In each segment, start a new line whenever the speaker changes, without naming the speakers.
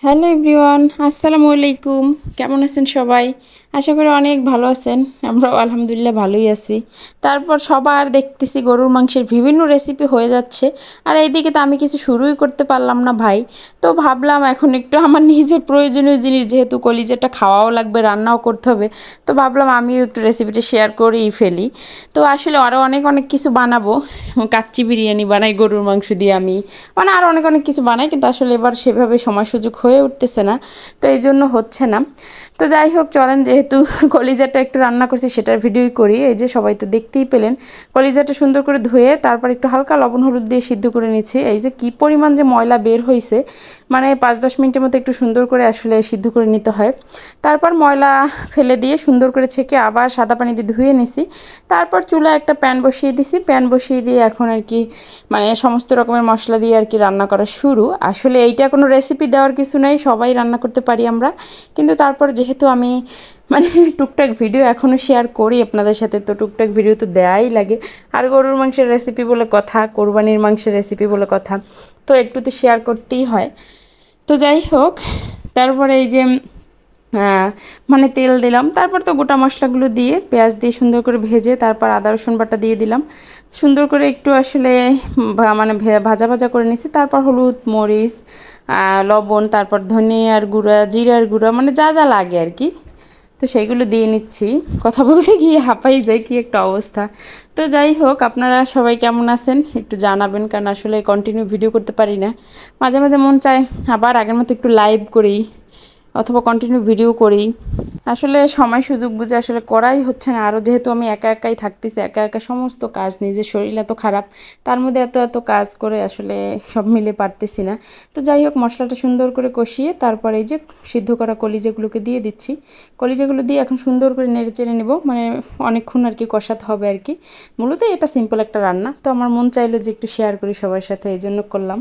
Hello everyone, আসসালামু আলাইকুম। কেমন আছেন সবাই? আশা করি অনেক ভালো আছেন। আমরাও আলহামদুলিল্লাহ ভালোই আছি। তারপর সবার দেখতেছি গরুর মাংসের বিভিন্ন রেসিপি হয়ে যাচ্ছে, আর এইদিকে তো আমি কিছু শুরুই করতে পারলাম না ভাই। তো ভাবলাম এখন একটু আমার নিজের প্রয়োজনীয় জিনিস, যেহেতু কলিজাটা খাওয়াও লাগবে, রান্নাও করতে হবে, তো ভাবলাম আমিও একটু রেসিপিটা শেয়ার করেই ফেলি। তো আসলে আরও অনেক অনেক কিছু বানাবো। কাচ্চি বিরিয়ানি বানাই গরুর মাংস দিয়ে আমি, মানে আরও অনেক অনেক কিছু বানাই, কিন্তু আসলে এবার সেভাবে সময় সুযোগ হয়ে উঠতেছে না, তো এই জন্য হচ্ছে না। তো যাই হোক, চলেন, যেহেতু কলিজাটা একটু রান্না করছি সেটার ভিডিওই করি। এই যে সবাই তো দেখতেই পেলেন, কলিজাটা সুন্দর করে ধুয়ে তারপর একটু হালকা লবণ হলুদ দিয়ে সিদ্ধ করে নিচ্ছি। এই যে কী পরিমাণ যে ময়লা বের হয়েছে, মানে 5-10 মিনিটের মতো একটু সুন্দর করে আসলে সিদ্ধ করে নিতে হয়। তারপর ময়লা ফেলে দিয়ে সুন্দর করে ছেঁকে আবার সাদা পানি দিয়ে ধুয়ে নিছি। তারপর চুলায় একটা প্যান বসিয়ে দিছি, প্যান বসিয়ে দিয়ে এখন আর কি মানে সমস্ত রকমের মশলা দিয়ে আর কি রান্না করা শুরু। আসলে এইটা কোনো রেসিপি দেওয়ার কিছু নেই, সবাই রান্না করতে পারি আমরা, কিন্তু তারপর যেহেতু আমি মানে টুকটাক ভিডিও এখনও শেয়ার করি আপনাদের সাথে, তো টুকটাক ভিডিও তো দেওয়াই লাগে। আর গরুর মাংসের রেসিপি বলে কথা, কোরবানির মাংসের রেসিপি বলে কথা, তো একটু তো শেয়ার করতেই হয়। তো যাই হোক, তারপরে এই যে মানে তেল দিলাম, তারপর তো গোটা মশলাগুলো দিয়ে পেঁয়াজ দিয়ে সুন্দর করে ভেজে তারপর আদা রসুন বাটা দিয়ে দিলাম। সুন্দর করে একটু আসলে মানে ভাজা ভাজা করে নিছি। তারপর হলুদ মরিচ লবণ, তারপর ধনিয়ার গুঁড়া জিরার গুঁড়া, মানে যা যা লাগে আর কি, তো সেইগুলো দিয়ে নিচ্ছি। কথা বলতে গিয়ে হাঁপাই যায়, কি একটা অবস্থা। তো যাই হোক, আপনারা সবাই কেমন আছেন একটু জানাবেন, কারণ আসলে কন্টিনিউ ভিডিও করতে পারি না। মাঝে মাঝে মন চায় আবার আগের মতো একটু লাইভ করি অথবা কন্টিনিউ ভিডিও করি। আসলে সময় সুযোগ বুঝে আসলে করাই হচ্ছে না। আরও যেহেতু আমি একা একাই থাকতেছি, একা একা সমস্ত কাজ, নিজের শরীর এত খারাপ, তার মধ্যে এত এত কাজ করে আসলে সব মিলে পারতেছি না। তো যাই হোক, মশলাটা সুন্দর করে কষিয়ে তারপরে এই যে সিদ্ধ করা কলিজাগুলোকে দিয়ে দিচ্ছি। কলিজাগুলো দিয়ে এখন সুন্দর করে নেড়ে চেড়ে নেব, মানে অনেকক্ষণ আর কি কষাতে হবে আর কি। মূলত এটা সিম্পল একটা রান্না, তো আমার মন চাইলো যে একটু শেয়ার করি সবার সাথে, এই জন্য করলাম।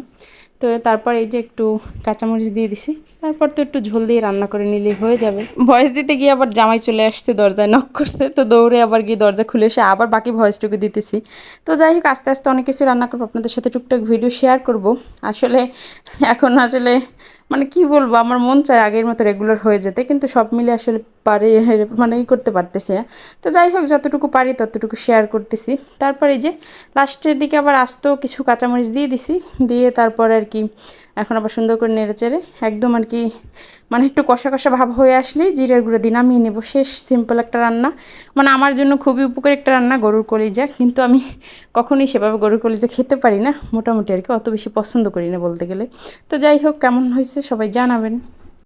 তো তারপর এই যে একটু কাঁচামরিচ দিয়ে দিছি। তারপর তো একটু ঝোল দিয়ে রান্না করে নিলেই হয়ে যাবে। ভয়েস দিতে গিয়ে আবার জামাই চলে আসছে, দরজায় নক করছে, তো দৌড়ে আবার গিয়ে দরজা খুলে এসে আবার বাকি ভয়েসটুকু দিতেছি। তো যাই হোক, আস্তে আস্তে অনেক কিছু রান্না করবো, আপনাদের সাথে টুকটাক ভিডিও শেয়ার করব। আসলে এখন আসলে মানে কি বলবো, আমার মন চায় আগের মতো রেগুলার হয়ে যেতে, কিন্তু সব মিলে আসলে পারে মানে করতে পারতেছি না। তো যাই হোক, যতটুকু পারি ততটুকু শেয়ার করতেছি। তারপর এই যে লাস্টের দিকে আবার আস্ত কিছু কাঁচামরিচ দিয়ে দিছি, দিয়ে তারপর আর কি এখন আবার সুন্দর করে নেড়ে চেড়ে একদম আর কি মানে একটু কষা কষা ভাব হয়ে আসলেই জিরের গুঁড়ো দিয়ে নামিয়ে নেবো। শেষ, সিম্পল একটা রান্না, মানে আমার জন্য খুবই উপকারী একটা রান্না গরুর কলিজা, কিন্তু আমি কখনোই সেভাবে গরুর কলিজা খেতে পারি না, মোটামুটি আর কি অত বেশি পছন্দ করি না বলতে গেলে। তো যাই হোক, কেমন হয়েছে সবাই জানাবেন।